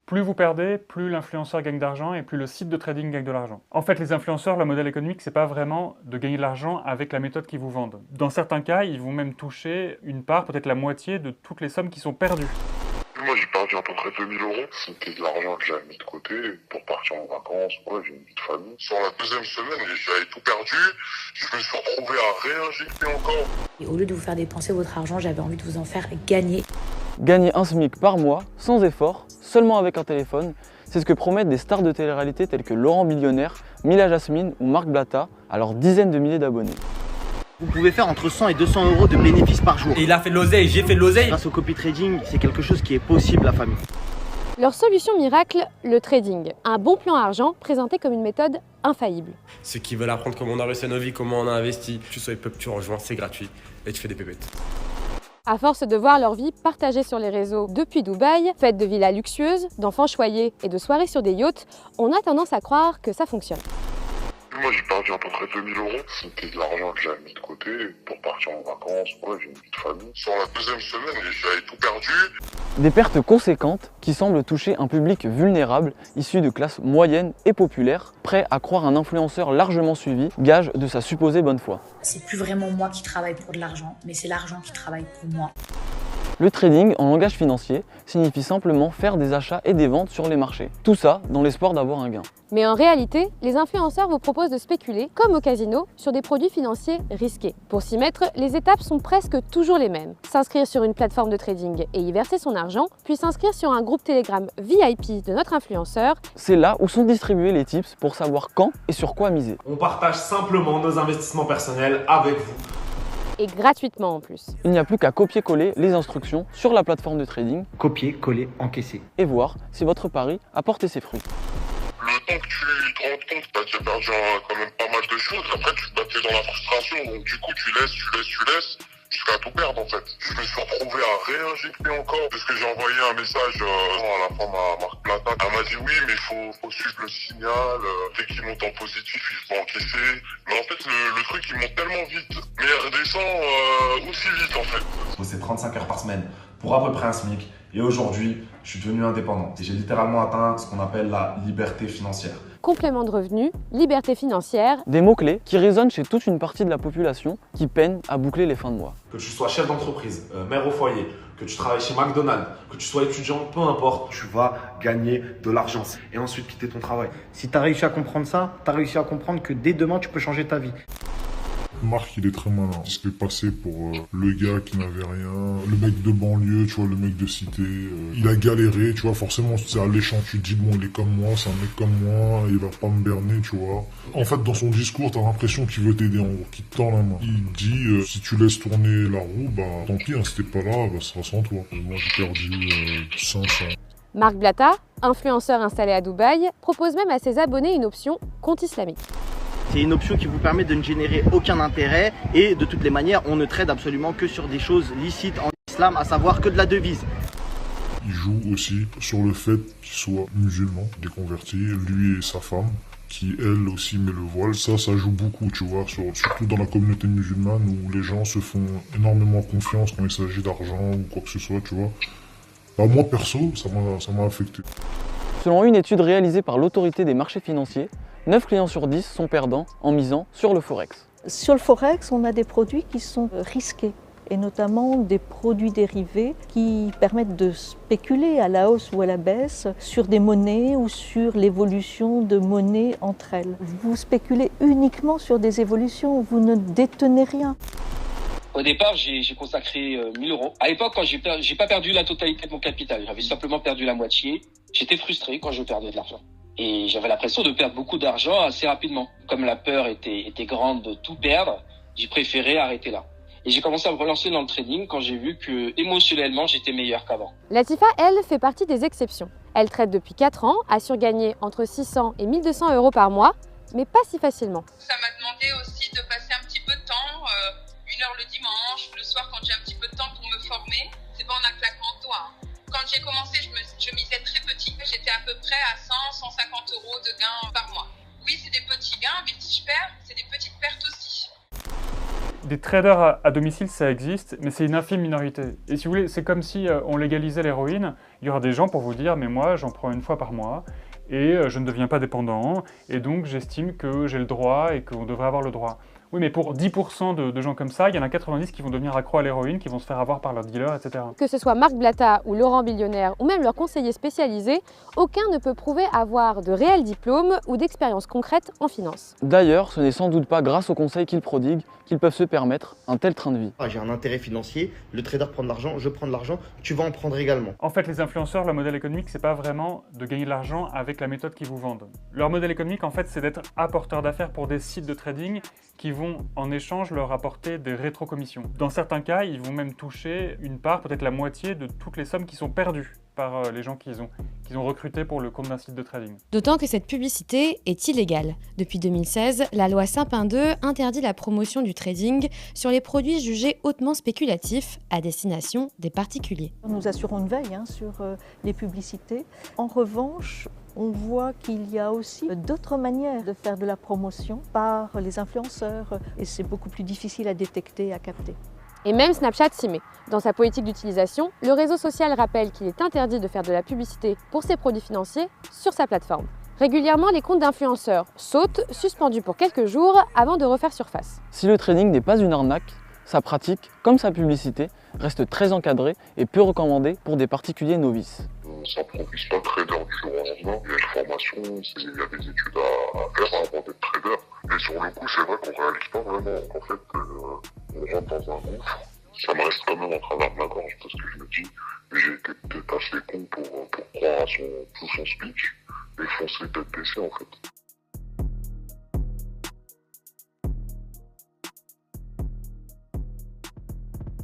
Plus vous perdez, plus l'influenceur gagne d'argent et plus le site de trading gagne de l'argent. En fait, les influenceurs, leur modèle économique, c'est pas vraiment de gagner de l'argent avec la méthode qu'ils vous vendent. Dans certains cas, ils vont même toucher une part, peut-être la moitié de toutes les sommes qui sont perdues. Moi, j'ai perdu à peu près 2000 euros. C'était de l'argent que j'avais mis de côté pour partir en vacances. Ouais, j'ai une vie de famille. Sur la deuxième semaine, j'avais tout perdu. Je me suis retrouvé à réinjecter encore. Et au lieu de vous faire dépenser votre argent, j'avais envie de vous en faire gagner. Gagner un SMIC par mois, sans effort, seulement avec un téléphone, c'est ce que promettent des stars de télé-réalité telles que Laurent Millionnaire, Mila Jasmine ou Marc Blatta à leurs dizaines de milliers d'abonnés. Vous pouvez faire entre 100 et 200 euros de bénéfices par jour. Et il a fait de l'oseille, j'ai fait de l'oseille. Grâce au copy trading, c'est quelque chose qui est possible, la famille. Leur solution miracle, le trading. Un bon plan argent présenté comme une méthode infaillible. Ceux qui veulent apprendre comment on a réussi à nos vies, comment on a investi, tu sois peuple, tu rejoins, c'est gratuit et tu fais des pépettes. À force de voir leur vie partagée sur les réseaux depuis Dubaï, faite de villas luxueuses, d'enfants choyés et de soirées sur des yachts, on a tendance à croire que ça fonctionne. Moi, j'ai perdu à peu près 2000 euros. C'était de l'argent que j'avais mis de côté pour partir en vacances. Ouais, j'ai une vie de famille. Sur la deuxième semaine, j'avais tout perdu. Des pertes conséquentes qui semblent toucher un public vulnérable, issu de classes moyennes et populaires, prêt à croire un influenceur largement suivi, gage de sa supposée bonne foi. C'est plus vraiment moi qui travaille pour de l'argent, mais c'est l'argent qui travaille pour moi. Le trading, en langage financier, signifie simplement faire des achats et des ventes sur les marchés. Tout ça dans l'espoir d'avoir un gain. Mais en réalité, les influenceurs vous proposent de spéculer, comme au casino, sur des produits financiers risqués. Pour s'y mettre, les étapes sont presque toujours les mêmes. S'inscrire sur une plateforme de trading et y verser son argent, puis s'inscrire sur un groupe Telegram VIP de notre influenceur. C'est là où sont distribués les tips pour savoir quand et sur quoi miser. On partage simplement nos investissements personnels avec vous. Et gratuitement en plus. Il n'y a plus qu'à copier-coller les instructions sur la plateforme de trading, Copier, coller, encaisser. et voir si votre pari a porté ses fruits. Le temps que tu te rendes compte, t'as déjà perdu quand même pas mal de choses. Après, tu te battais dans la frustration. Donc, du coup, tu laisses, jusqu'à tout perdre, en fait. Je me suis retrouvé à réinjecter encore. Parce que j'ai envoyé un message à la femme à Marc Blatta. Elle m'a dit oui, mais il faut suivre le signal. Dès qu'il monte en positif, il faut encaisser. Mais en fait, le truc, il monte tellement vite. Mais il redescend aussi vite, en fait. Je bossais 35 heures par semaine pour à peu près un SMIC. Et aujourd'hui, je suis devenu indépendant. Et j'ai littéralement atteint ce qu'on appelle la liberté financière. Complément de revenus, liberté financière. Des mots-clés qui résonnent chez toute une partie de la population qui peine à boucler les fins de mois. Que tu sois chef d'entreprise, mère au foyer, que tu travailles chez McDonald's, que tu sois étudiant, peu importe. Tu vas gagner de l'argent et ensuite quitter ton travail. Si tu as réussi à comprendre ça, tu as réussi à comprendre que dès demain, tu peux changer ta vie. Marc, il est très malin. Il se fait passer pour le gars qui n'avait rien, le mec de banlieue, tu vois, le mec de cité. Il a galéré, tu vois, forcément, c'est alléchant. Tu te dis, bon, il est comme moi, c'est un mec comme moi, il va pas me berner, tu vois. En fait, dans son discours, t'as l'impression qu'il veut t'aider, en gros, qu'il te tend la main. Il dit, si tu laisses tourner la roue, bah, tant pis, hein, si t'es pas là, bah, ça sera sans toi. Et moi, j'ai perdu 500. Marc Blatta, influenceur installé à Dubaï, propose même à ses abonnés une option compte islamique. C'est une option qui vous permet de ne générer aucun intérêt et de toutes les manières, on ne trade absolument que sur des choses licites en islam, à savoir que de la devise. Il joue aussi sur le fait qu'il soit musulman, déconverti, lui et sa femme, qui elle aussi met le voile. Ça joue beaucoup, tu vois, surtout dans la communauté musulmane où les gens se font énormément confiance quand il s'agit d'argent ou quoi que ce soit, tu vois. Bah, moi perso, ça m'a affecté. Selon une étude réalisée par l'autorité des marchés financiers, 9 clients sur 10 sont perdants en misant sur le Forex. Sur le Forex, on a des produits qui sont risqués, et notamment des produits dérivés qui permettent de spéculer à la hausse ou à la baisse sur des monnaies ou sur l'évolution de monnaies entre elles. Vous spéculez uniquement sur des évolutions, vous ne détenez rien. Au départ, j'ai consacré 1000 euros. À l'époque, quand j'ai pas perdu la totalité de mon capital, j'avais simplement perdu la moitié. J'étais frustré quand je perdais de l'argent. Et j'avais l'impression de perdre beaucoup d'argent assez rapidement. Comme la peur était grande de tout perdre, j'ai préféré arrêter là. Et j'ai commencé à me relancer dans le trading quand j'ai vu que émotionnellement, j'étais meilleur qu'avant. Latifa, elle, fait partie des exceptions. Elle trade depuis 4 ans, assure gagner entre 600 et 1200 euros par mois, mais pas si facilement. Ça m'a demandé aussi de passer un petit peu de temps, 1 heure le dimanche, le soir quand j'ai un petit peu de temps pour me former. C'est pas en un claquement de doigts. Quand j'ai commencé, je misais très petit. J'étais à peu près à 100, 150 euros de gains par mois. Oui, c'est des petits gains, mais si je perds, c'est des petites pertes aussi. Des traders à domicile, ça existe, mais c'est une infime minorité. Et si vous voulez, c'est comme si on légalisait l'héroïne. Il y aura des gens pour vous dire, mais moi, j'en prends une fois par mois, et je ne deviens pas dépendant, et donc j'estime que j'ai le droit et qu'on devrait avoir le droit. Oui, mais pour 10% de gens comme ça, il y en a 90 qui vont devenir accros à l'héroïne, qui vont se faire avoir par leurs dealers, etc. Que ce soit Marc Blatta ou Laurent Billionnaire ou même leurs conseillers spécialisés, aucun ne peut prouver avoir de réels diplômes ou d'expériences concrètes en finance. D'ailleurs, ce n'est sans doute pas grâce aux conseils qu'ils prodiguent qu'ils peuvent se permettre un tel train de vie. J'ai un intérêt financier, le trader prend de l'argent, je prends de l'argent, tu vas en prendre également. En fait, les influenceurs, leur modèle économique, c'est pas vraiment de gagner de l'argent avec la méthode qu'ils vous vendent. Leur modèle économique, en fait, c'est d'être apporteur d'affaires pour des sites de trading qui vont, en échange, leur apporter des rétrocommissions. Dans certains cas, ils vont même toucher une part, peut-être la moitié, de toutes les sommes qui sont perdues par les gens qu'ils ont recrutés pour le compte d'un site de trading. D'autant que cette publicité est illégale. Depuis 2016, la loi Sapin 2 interdit la promotion du trading sur les produits jugés hautement spéculatifs à destination des particuliers. Nous assurons une veille sur les publicités. En revanche, on voit qu'il y a aussi d'autres manières de faire de la promotion par les influenceurs et c'est beaucoup plus difficile à détecter et à capter. Et même Snapchat s'y met. Dans sa politique d'utilisation, le réseau social rappelle qu'il est interdit de faire de la publicité pour ses produits financiers sur sa plateforme. Régulièrement, les comptes d'influenceurs sautent, suspendus pour quelques jours avant de refaire surface. Si le trading n'est pas une arnaque, sa pratique, comme sa publicité, reste très encadrée et peu recommandée pour des particuliers novices. Ça ne propulse pas trader du jour au lendemain. Il y a une formation, il y a des études à faire avant d'être trader. Et sur le coup, c'est vrai qu'on ne réalise pas vraiment qu'en fait, on rentre dans un gouffre. Ça me reste quand même en travers de la gorge parce que je me dis, j'ai été peut-être assez con pour croire à tout son speech et foncer tête baissée en fait.